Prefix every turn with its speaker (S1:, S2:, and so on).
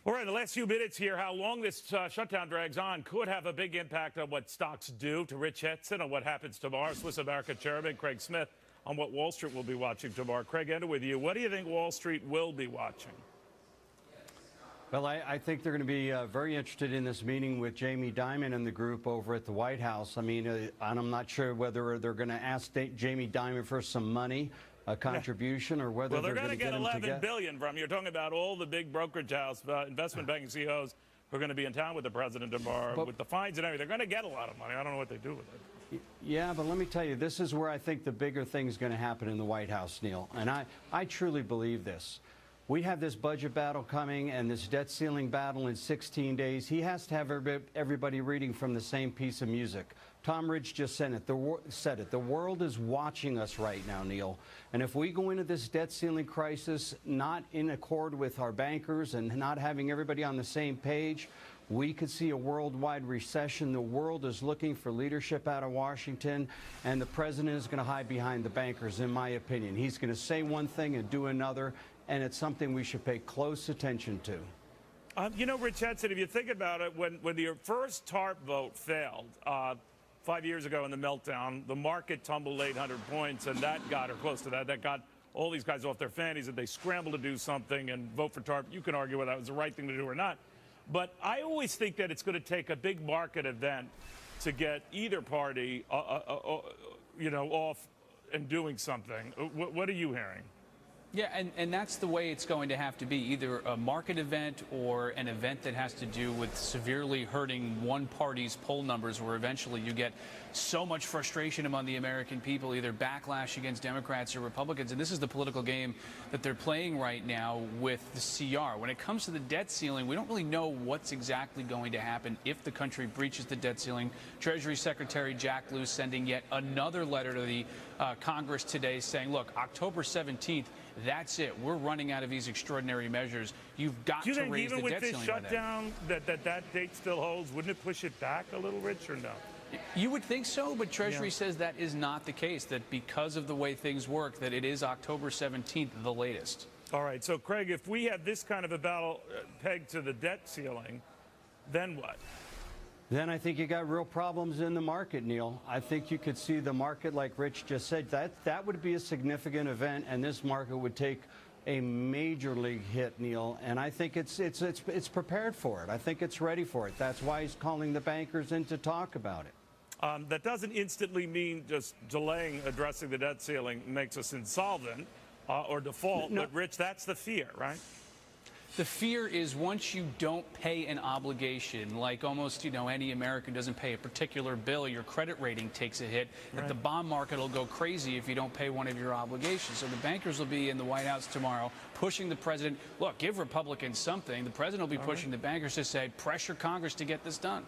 S1: All right, in the last few minutes here, how long this shutdown drags on could have a big impact on what stocks do. To Rich Hetson on what happens tomorrow, Swiss America Chairman Craig Smith on what Wall Street will be watching tomorrow. Craig, ended with you. What do you think Wall Street will be watching?
S2: Well, I think they're going to be very interested in this meeting with Jamie Dimon and the group over at the White House. I mean, and I'm not sure whether they're going to ask Jamie Dimon for some money, a contribution, or whether
S1: they're
S2: going to
S1: get $11 billion from. You're talking about all the big brokerage house, investment banking CEOs who are going to be in town with the president tomorrow with the fines and everything. They're going to get a lot of money. I don't know what they do with it.
S2: Yeah, but let me tell you, this is where I think the bigger thing is going to happen in the White House, Neil. And I truly believe this. We have this budget battle coming and this debt ceiling battle in 16 days. He has to have everybody reading from the same piece of music. Tom Ridge just said it. The world is watching us right now, Neil. And if we go into this debt ceiling crisis not in accord with our bankers and not having everybody on the same page, we could see a worldwide recession. The world is looking for leadership out of Washington, and the president is going to hide behind the bankers, in my opinion. He's going to say one thing and do another, and it's something we should pay close attention to.
S1: You know, Rich Hetson, if you think about it, when the first TARP vote failed 5 years ago in the meltdown, the market tumbled 800 points, and that got, or close to that, that got all these guys off their fannies, and they scrambled to do something and vote for TARP. You can argue whether that was the right thing to do or not. But I always think that it's going to take a big market event to get either party, off and doing something. What are you hearing?
S3: Yeah, and that's the way it's going to have to be, either a market event or an event that has to do with severely hurting one party's poll numbers, where eventually you get so much frustration among the American people, either backlash against Democrats or Republicans. And this is the political game that they're playing right now with the CR. When it comes to the debt ceiling, we don't really know what's exactly going to happen if the country breaches the debt ceiling. Treasury Secretary Jack Lew sending yet another letter to the Congress today saying, look, October 17th, that's it. We're running out of these extraordinary measures. You've got to raise the debt ceiling. Do you think even with this shutdown
S1: that date still holds? Wouldn't it push it back a little, Rich, or no?
S3: You would think so, but Treasury says that is not the case, that because of the way things work, that it is October 17th, the latest.
S1: All right. So, Craig, if we have this kind of a battle pegged to the debt ceiling, then what?
S2: Then I think you got real problems in the market, Neil. I think you could see the market, like Rich just said, that would be a significant event, and this market would take a major league hit, Neil. And I think it's prepared for it. I think it's ready for it. That's why he's calling the bankers in to talk about it.
S1: That doesn't instantly mean just delaying addressing the debt ceiling makes us insolvent or default. No. But, Rich, that's the fear, right?
S3: The fear is once you don't pay an obligation, like almost, any American doesn't pay a particular bill, your credit rating takes a hit, that the bond market will go crazy if you don't pay one of your obligations. So the bankers will be in the White House tomorrow pushing the president, look, give Republicans something. The president will be pushing the bankers to say, pressure Congress to get this done.